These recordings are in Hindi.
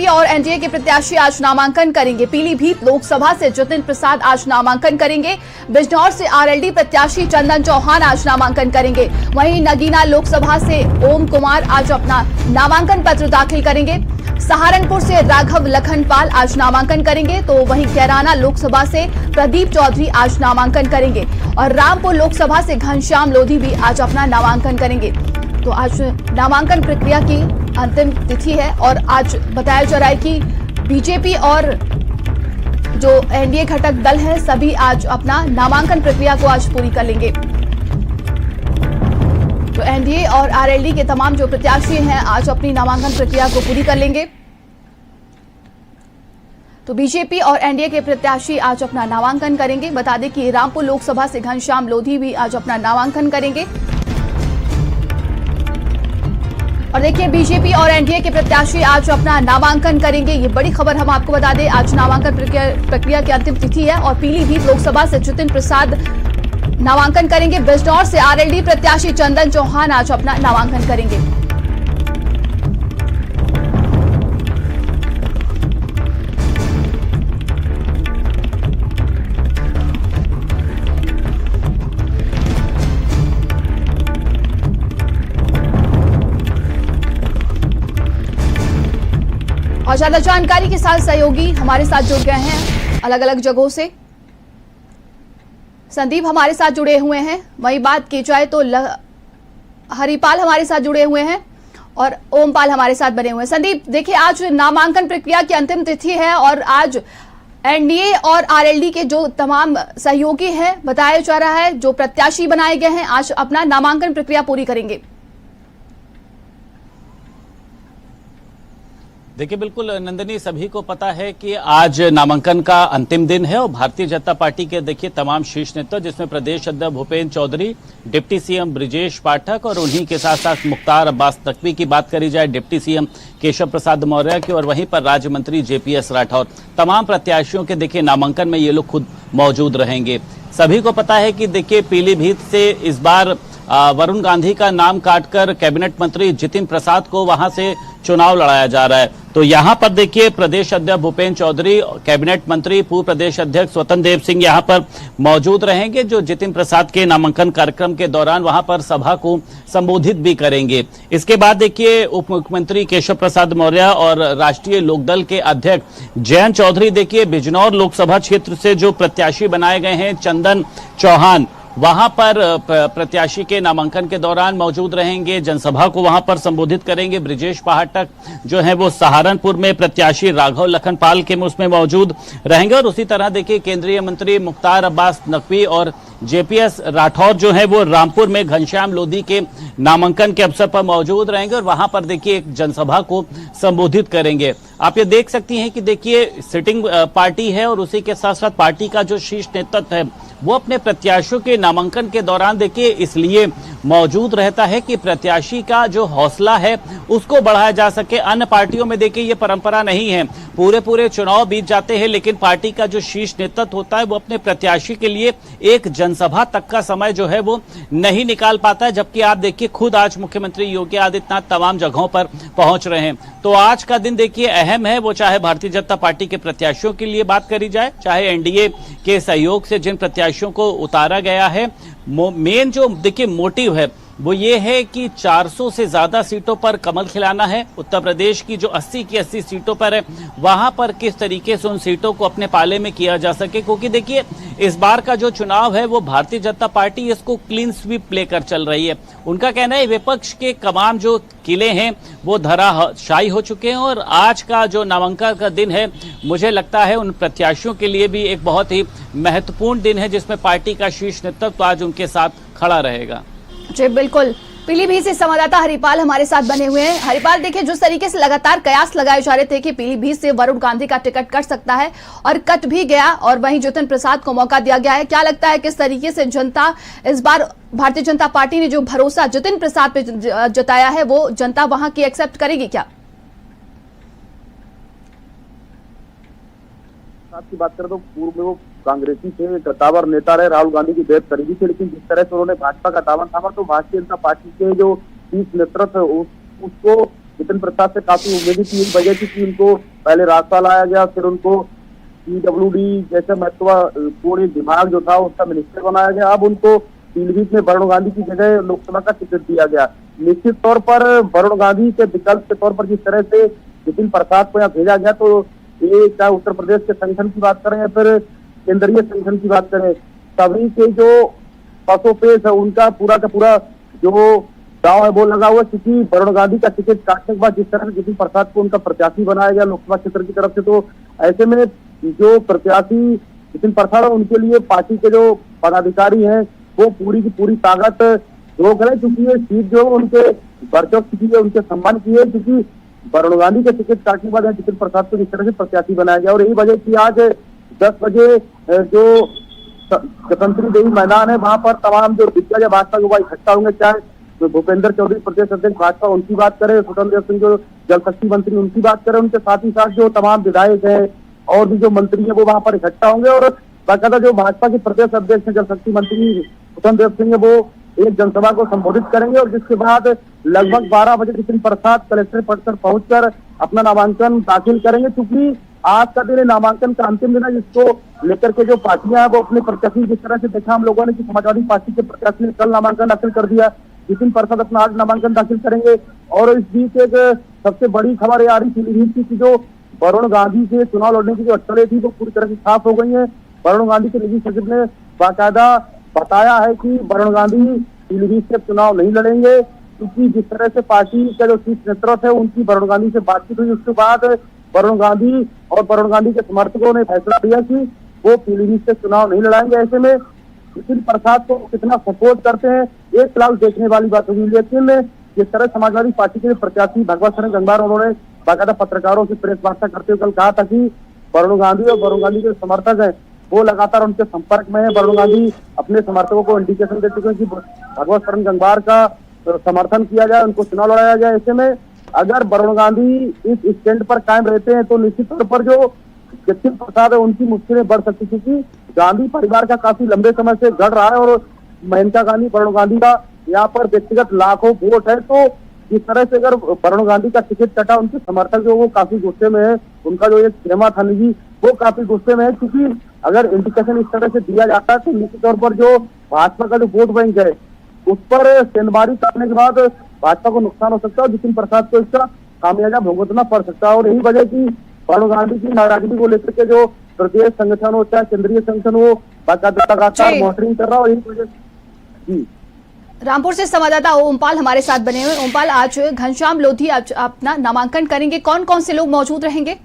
और एनडीए के प्रत्याशी आज नामांकन करेंगे। पीलीभीत लोकसभा से जितिन प्रसाद आज नामांकन करेंगे। बिजनौर से आरएलडी प्रत्याशी चंदन चौहान आज नामांकन करेंगे। वहीं नगीना लोकसभा से ओम कुमार आज अपना नामांकन पत्र दाखिल करेंगे। सहारनपुर से राघव लखनपाल आज नामांकन करेंगे, तो वहीं कैराना लोकसभा से प्रदीप चौधरी आज नामांकन करेंगे और रामपुर लोकसभा से घनश्याम लोधी भी आज अपना नामांकन करेंगे। तो आज नामांकन प्रक्रिया की अंतिम तिथि है और आज बताया जा रहा है कि बीजेपी और जो एनडीए घटक दल है सभी आज अपना नामांकन प्रक्रिया को आज पूरी कर लेंगे। तो एनडीए और आरएलडी के तमाम जो प्रत्याशी हैं आज अपनी नामांकन प्रक्रिया को पूरी कर लेंगे। तो बीजेपी और एनडीए के प्रत्याशी आज अपना नामांकन करेंगे। बता दें कि रामपुर लोकसभा से घनश्याम लोधी भी आज अपना नामांकन करेंगे। और देखिए बीजेपी और एनडीए के प्रत्याशी आज अपना नामांकन करेंगे। ये बड़ी खबर हम आपको बता दें, आज नामांकन प्रक्रिया की अंतिम तिथि है और पीलीभीत लोकसभा से जितिन प्रसाद नामांकन करेंगे। बिजनौर से आरएलडी प्रत्याशी चंदन चौहान आज अपना नामांकन करेंगे। और ज्यादा जानकारी के साथ सहयोगी हमारे साथ जुड़ गए हैं अलग अलग जगहों से। संदीप हमारे साथ जुड़े हुए हैं। वही बात की जाए तो हरिपाल हमारे साथ जुड़े हुए हैं और ओमपाल हमारे साथ बने हुए हैं। संदीप देखिए, आज नामांकन प्रक्रिया की अंतिम तिथि है और आज एनडीए और आरएलडी के जो तमाम सहयोगी हैं, बताया जा रहा है जो प्रत्याशी बनाए गए हैं, आज अपना नामांकन प्रक्रिया पूरी करेंगे। देखिए बिल्कुल नंदिनी, सभी को पता है कि आज नामांकन का अंतिम दिन है और भारतीय जनता पार्टी के देखिए तमाम शीर्ष नेता, जिसमें प्रदेश अध्यक्ष भूपेंद्र चौधरी, डिप्टी सीएम ब्रिजेश पाठक और उन्हीं के साथ साथ मुख्तार अब्बास नकवी की बात करी जाए, डिप्टी सीएम केशव प्रसाद मौर्य की, और वहीं पर राज्य मंत्री जेपीएस राठौर, तमाम प्रत्याशियों के देखिए नामांकन में ये लोग खुद मौजूद रहेंगे। सभी को पता है कि देखिए पीलीभीत से इस बार वरुण गांधी का नाम काटकर कैबिनेट मंत्री जितिन प्रसाद को वहां से चुनाव लड़ाया जा रहा है। तो यहां पर देखिए प्रदेश अध्यक्ष भूपेंद्र चौधरी, कैबिनेट मंत्री पूर्व प्रदेश अध्यक्ष स्वतंत्र देव सिंह यहां पर मौजूद रहेंगे, जो जितिन प्रसाद के नामांकन कार्यक्रम के दौरान वहां पर सभा को संबोधित भी करेंगे। इसके बाद देखिए उप मुख्यमंत्री केशव प्रसाद मौर्य और राष्ट्रीय लोकदल के अध्यक्ष जयंत चौधरी देखिए बिजनौर लोकसभा क्षेत्र से जो प्रत्याशी बनाए गए हैं चंदन चौहान, वहां पर प्रत्याशी के नामांकन के दौरान मौजूद रहेंगे, जनसभा को वहां पर संबोधित करेंगे। ब्रिजेश पाठक जो है वो सहारनपुर में प्रत्याशी राघव लखनपाल के उसमें मौजूद रहेंगे और उसी तरह देखिए केंद्रीय मंत्री मुख्तार अब्बास नकवी और जेपीएस राठौर जो है वो रामपुर में घनश्याम लोधी के नामांकन के अवसर पर मौजूद रहेंगे और वहां पर देखिए एक जनसभा को संबोधित करेंगे। आप ये देख सकती हैं कि देखिए सिटिंग पार्टी है और उसी के साथ साथ पार्टी का जो शीर्ष नेतृत्व है वो अपने प्रत्याशियों के नामांकन के दौरान देखिए इसलिए मौजूद रहता है कि प्रत्याशी का जो हौसला है उसको बढ़ाया जा सके। अन्य पार्टियों में देखिए ये परंपरा नहीं है, पूरे चुनाव बीत जाते हैं लेकिन पार्टी का जो शीर्ष नेतृत्व होता है वो अपने प्रत्याशी के लिए एक जनसभा तक का समय जो है वो नहीं निकाल पाता है। जबकि आप देखिए खुद आज मुख्यमंत्री योगी आदित्यनाथ तमाम जगहों पर पहुंच रहे हैं। तो आज का दिन देखिए अहम है, वो चाहे भारतीय जनता पार्टी के प्रत्याशियों के लिए बात करी जाए, चाहे एनडीए के सहयोग से जिन प्रत्याशियों को उतारा गया है। मेन जो देखिए मोटिव है वो ये है कि 400 से ज्यादा सीटों पर कमल खिलाना है। उत्तर प्रदेश की जो 80 की 80 सीटों पर है वहां पर किस तरीके से उन सीटों को अपने पाले में किया जा सके, क्योंकि देखिए इस बार का जो चुनाव है वो भारतीय जनता पार्टी इसको क्लीन स्वीप लेकर चल रही है। उनका कहना है विपक्ष के तमाम जो किले हैं वो धराशायी हो चुके हैं और आज का जो नामांकन का दिन है मुझे लगता है उन प्रत्याशियों के लिए भी एक बहुत ही महत्वपूर्ण दिन है, जिसमें पार्टी का शीर्ष नेतृत्व आज उनके साथ खड़ा रहेगा। जी बिल्कुल, पीलीभीत से संवाददाता हरिपाल हमारे साथ बने हुए हैं। हरिपाल देखिए, जिस तरीके से लगातार कयास लगाए जा रहे थे कि पीलीभीत से वरुण गांधी का टिकट कट सकता है और कट भी गया और वहीं जितिन प्रसाद को मौका दिया गया है, क्या लगता है किस तरीके से जनता इस बार भारतीय जनता पार्टी ने जो भरोसा जितिन प्रसाद पे जताया है वो जनता वहां की एक्सेप्ट करेगी क्या? की बात करें तो पूर्व में वो कांग्रेसी थे, कद्दावर नेता रहे, राहुल गांधी की बेहद करीबी थे, लेकिन जिस तरह से उन्होंने भाजपा का दामन थामा तो भारतीय जनता पार्टी के जो शीर्ष नेतृत्व उसको जितिन प्रसाद से काफी उम्मीदें थी। इस वजह थी कि उनको पहले रास्ता लाया गया, फिर उनको पीडब्ल्यूडी जैसे महत्वपूर्ण विभाग जो था उसका मिनिस्टर बनाया गया। अब उनको पीलीभीत में वरुण गांधी की जगह लोकसभा का टिकट दिया गया। निश्चित तौर पर वरुण गांधी के विकल्प के तौर पर जिस तरह से जितिन प्रसाद को यहाँ भेजा गया, तो ये चाहे उत्तर प्रदेश के संगठन की बात करें या फिर केंद्रीय संगठन की बात करें, सभी के जो पसोपेश है उनका पूरा का पूरा जो दाव है वो लगा हुआ, क्योंकि वरुण गांधी का टिकट काटने के बाद जिस तरह से जितिन प्रसाद को उनका प्रत्याशी बनाया गया लोकसभा क्षेत्र की तरफ से, तो ऐसे में जो प्रत्याशी जितिन प्रसाद है उनके लिए पार्टी के जो पदाधिकारी हैं वो पूरी की पूरी ताकत झोंक रहे, क्योंकि ये सीट जो उनके वर्चस्व की है, उनके सम्मान की है, क्योंकि वरुण गांधी के टिकट काटने के बाद जितिन प्रसाद को जिस तरह से प्रत्याशी बनाया गया। और यही वजह की आज 10 बजे जो स्वतंत्र देवी मैदान है वहां पर तमाम जो दिग्गज है भाजपा के वह इकट्ठा होंगे, चाहे तो भूपेंद्र चौधरी प्रदेश अध्यक्ष भाजपा उनकी बात करें, स्वतंत्र सिंह जो जल शक्ति मंत्री उनकी बात करें, उनके साथ ही साथ जो तमाम विधायक है और भी जो मंत्री है वो वहां पर इकट्ठा होंगे। और बाकायदा जो भाजपा के प्रदेश अध्यक्ष जल शक्ति मंत्री स्वतंत्र सिंह है वो एक जनसभा को संबोधित करेंगे, और जिसके बाद लगभग 12 बजे जितिन प्रसाद कलेक्टर परिसर पहुंचकर अपना नामांकन दाखिल करेंगे, क्योंकि आज का दिन नामांकन का अंतिम दिन है, जिसको लेकर के जो पार्टियां हैं वो अपने प्रत्याशी जिस तरह से देखा हम लोगों ने कि समाजवादी पार्टी के प्रत्याशी ने कल नामांकन दाखिल कर दिया, जितिन प्रसाद अपना आज नामांकन दाखिल करेंगे। और इस बीच एक सबसे बड़ी खबर ये आ रही पीलीभीत की, जो वरुण गांधी से चुनाव लड़ने की जो अटकलें थी वो पूरी तरह से साफ हो गई है। वरुण गांधी के निजी सचिव ने बाकायदा बताया है कि वरुण गांधी पीलीभीत से चुनाव नहीं लड़ेंगे, क्योंकि जिस तरह से पार्टी का जो शीर्ष नेतृत्व है उनकी वरुण गांधी से बातचीत हुई, उसके बाद वरुण गांधी और वरुण गांधी के समर्थकों ने फैसला लिया कि वो पीलीभीत से चुनाव नहीं लड़ाएंगे। ऐसे में जितिन प्रसाद को कितना सपोर्ट करते हैं एक फिलहाल देखने वाली बात होगी, लेकिन जिस तरह समाजवादी पार्टी के प्रत्याशी भगवत शरण गंगवार उन्होंने बाकायदा पत्रकारों से प्रेस वार्ता करते हुए कल कहा था कि वरुण गांधी और वरुण गांधी के समर्थक हैं वो लगातार उनके संपर्क में है। वरुण गांधी अपने समर्थकों को इंडिकेशन दे चुके हैं कि भगवत शरण गंगवार का समर्थन किया जाए, उनको चुनाव लड़ाया जाए। ऐसे में अगर वरुण गांधी इस स्टैंड पर कायम रहते हैं तो निश्चित तौर पर जो जितिन प्रसाद है उनकी मुश्किलें बढ़ सकती, क्योंकि गांधी परिवार का काफी लंबे समय से गढ़ रहा है और मेनका गांधी वरुण गांधी का यहाँ पर व्यक्तिगत लाखों वोट है। तो इस तरह से अगर वरुण गांधी का टिकट कटा, उनके समर्थक जो वो काफी गुस्से में है, उनका जो एक खेमा था निजी वो काफी गुस्से में है, क्योंकि अगर इंडिकेशन इस तरह से दिया जाता है तो निश्चित तौर पर जो भाजपा का जो वोट बैंक है उस पर सेंधमारी करने के बाद भाजपा को नुकसान हो सकता है और जितिन प्रसाद को इसका खामियाजा भुगतना पड़ सकता है। और यही वजह की वरुण गांधी की नाराजगी को लेकर के जो प्रदेश संगठन हो चाहे केंद्रीय संगठन हो लगातार मॉनिटरिंग कर रहा है। और यही वजह जी रामपुर से संवाददाता ओमपाल हमारे साथ बने हुए। ओमपाल, आज घनश्याम लोधी अपना नामांकन करेंगे, कौन कौन से लोग मौजूद रहेंगे?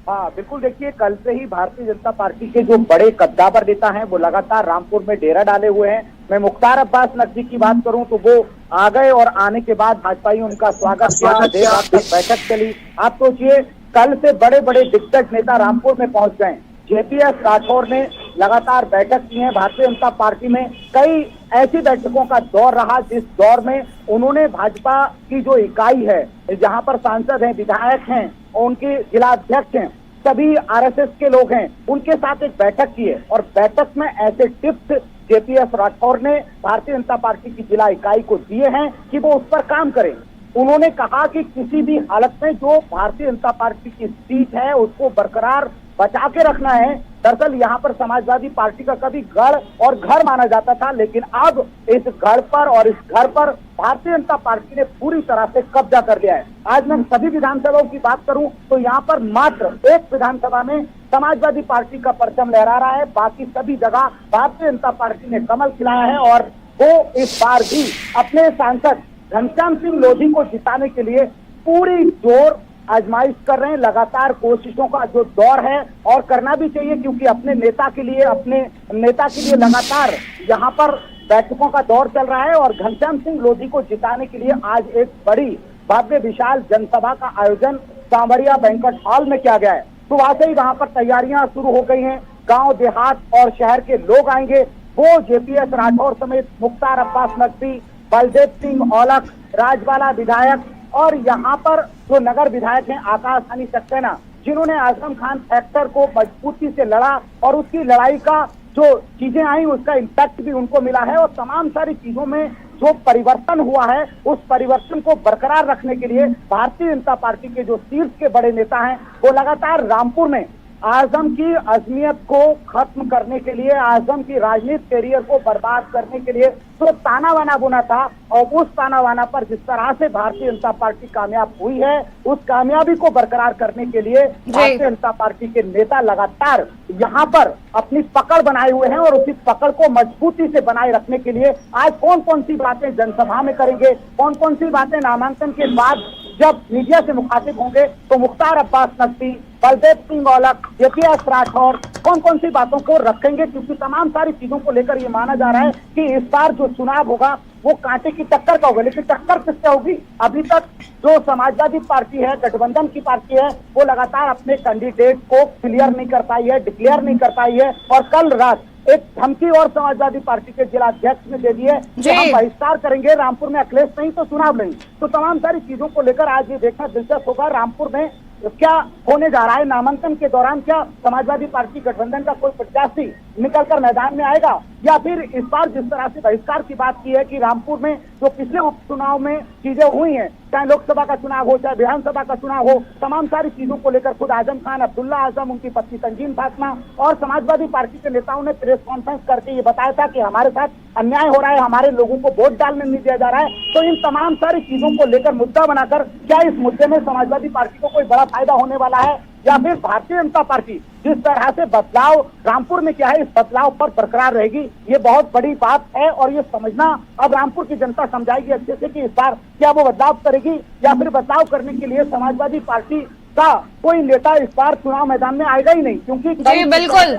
हाँ बिल्कुल, देखिए कल से ही भारतीय जनता पार्टी के जो बड़े कद्दावर नेता हैं वो लगातार रामपुर में डेरा डाले हुए हैं। मैं मुख्तार अब्बास नकवी की बात करूं तो वो आ गए और आने के बाद भाजपाई उनका स्वागत किया, देर रात तक बैठक चली। आप सोचिए कल से बड़े बड़े दिग्गज नेता रामपुर में पहुंच गए। जेपीएस राठौर ने लगातार बैठक की है। भारतीय जनता पार्टी में कई ऐसी बैठकों का दौर रहा जिस दौर में उन्होंने भाजपा की जो इकाई है, जहां पर सांसद हैं, विधायक हैं, उनके जिला अध्यक्ष हैं, सभी आरएसएस के लोग हैं, उनके साथ एक बैठक की है। और बैठक में ऐसे टिप्स जेपीएस राठौर ने भारतीय जनता पार्टी की जिला इकाई को दिए हैं कि वो उस पर काम करें। उन्होंने कहा कि किसी भी हालत में जो भारतीय जनता पार्टी की सीट है उसको बरकरार बचा के रखना है। दरअसल यहाँ पर समाजवादी पार्टी का कभी गढ़ और घर माना जाता था, लेकिन अब इस गढ़ पर और इस घर पर भारतीय जनता पार्टी ने पूरी तरह से कब्जा कर लिया है। आज मैं सभी विधानसभाओं की बात करूं तो यहाँ पर मात्र एक विधानसभा में समाजवादी पार्टी का परचम लहरा रहा है, बाकी सभी जगह भारतीय जनता पार्टी ने कमल खिलाया है। और वो इस बार भी अपने सांसद घनश्याम सिंह लोधी को जिताने के लिए पूरी जोर आजमाइश कर रहे हैं। लगातार कोशिशों का जो दौर है और करना भी चाहिए, क्योंकि अपने नेता के लिए लगातार यहाँ पर बैठकों का दौर चल रहा है। और घनश्याम सिंह लोधी को जिताने के लिए आज एक बड़ी भव्य विशाल जनसभा का आयोजन सांवरिया बैंक्वेट हॉल में किया गया है। सुबह से ही वहां पर तैयारियां शुरू हो गई हैं। गांव देहात और शहर के लोग आएंगे। वो जेपीएस राठौर समेत मुख्तार अब्बास नकवी, बलदेव सिंह औलख, राजवाला विधायक और यहाँ पर जो नगर विधायक हैं आकाश हनी सक्सेना, जिन्होंने आजम खान फैक्टर को मजबूती से लड़ा और उसकी लड़ाई का जो चीजें आई उसका इम्पैक्ट भी उनको मिला है। और तमाम सारी चीजों में जो परिवर्तन हुआ है उस परिवर्तन को बरकरार रखने के लिए भारतीय जनता पार्टी के जो शीर्ष के बड़े नेता हैं वो लगातार रामपुर में आजम की अजमियत को खत्म करने के लिए, आजम की राजनीतिक करियर को बर्बाद करने के लिए जो ताना बाना बुना था और उस ताना बाना पर जिस तरह से भारतीय जनता पार्टी कामयाब हुई है, उस कामयाबी को बरकरार करने के लिए भारतीय जनता पार्टी के नेता लगातार यहाँ पर अपनी पकड़ बनाए हुए हैं और उसी पकड़ को मजबूती से बनाए रखने के लिए आज कौन कौन सी बातें जनसभा में करेंगे, कौन कौन सी बातें नामांकन के बाद जब मीडिया से मुखातिब होंगे तो मुख्तार अब्बास नकवी, बलदेव सिंह औलख, यतीश राठौर कौन कौन सी बातों को रखेंगे, क्योंकि तमाम सारी चीजों को लेकर ये माना जा रहा है कि इस बार जो चुनाव होगा वो कांटे की टक्कर का होगा। लेकिन टक्कर किससे होगी? अभी तक जो समाजवादी पार्टी है, गठबंधन की पार्टी है, वो लगातार अपने कैंडिडेट को क्लियर नहीं कर पाई है, डिक्लेयर नहीं कर पाई है और कल रात एक धमकी और समाजवादी पार्टी के जिला अध्यक्ष ने दे दी है कि हम बहिष्कार करेंगे, रामपुर में अखिलेश नहीं तो चुनाव नहीं। तो तमाम सारी चीजों को लेकर आज ये देखना दिलचस्प होगा रामपुर में क्या होने जा रहा है। नामांकन के दौरान क्या समाजवादी पार्टी गठबंधन का कोई प्रत्याशी निकलकर मैदान में आएगा या फिर इस बार जिस तरह से बहिष्कार की बात की है कि रामपुर में जो पिछले उपचुनाव में चीजें हुई हैं, चाहे लोकसभा का चुनाव हो चाहे विधानसभा का चुनाव हो, तमाम सारी चीजों को लेकर खुद आजम खान, अब्दुल्ला आजम, उनकी पत्नी तंजीम फातिमा और समाजवादी पार्टी के नेताओं ने प्रेस कॉन्फ्रेंस करके ये बताया था कि हमारे साथ अन्याय हो रहा है, हमारे लोगों को वोट डालने नहीं दिया जा रहा है। तो इन तमाम सारी चीजों को लेकर मुद्दा बनाकर क्या इस मुद्दे में समाजवादी पार्टी को कोई बड़ा फायदा होने वाला है या फिर भारतीय जनता पार्टी जिस तरह से बदलाव रामपुर में क्या है इस बदलाव पर बरकरार रहेगी, ये बहुत बड़ी बात है और ये समझना अब रामपुर की जनता समझाएगी अच्छे से कि इस बार क्या वो बदलाव करेगी या फिर बदलाव करने के लिए समाजवादी पार्टी का कोई नेता इस बार चुनाव मैदान में आएगा ही नहीं, क्योंकि बिल्कुल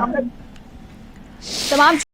तमाम